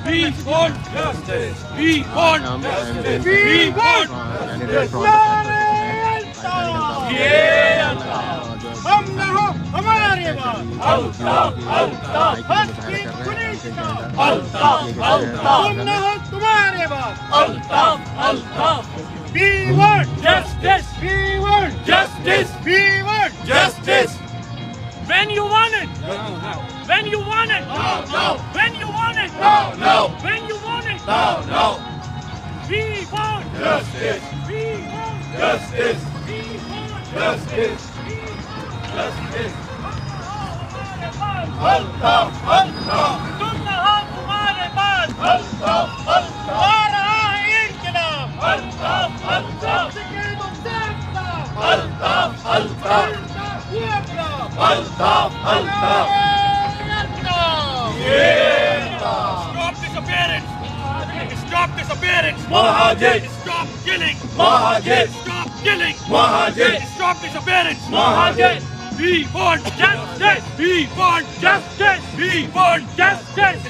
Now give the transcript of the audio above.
We want justice. We want justice. We want ہم نہ ہو ہمارے بعد الطاف الطاف حق کی پولیس کا الطاف الطاف تم نہ ہو تمہارے بعد Altaf Altaf We want justice. We want Justice. We want Justice. When you want it. When you want it. No. When you want it. No. When you want it. No. We want Justice. We want Justice. We want Justice. Justice. ہمارے الطاف الطاف تم نہ ہو تمہارے بعد الطاف الطاف آ رہا ہے انقلاب Altaf Altaf Altaf Altaf Altaf Altaf Altaf Stop disappearance! Stop disappearance! Mahajir! Stop killing! Mahajir! Stop killing! Mahajir! Stop disappearance! Mahajir! We want justice! We want justice! We want justice!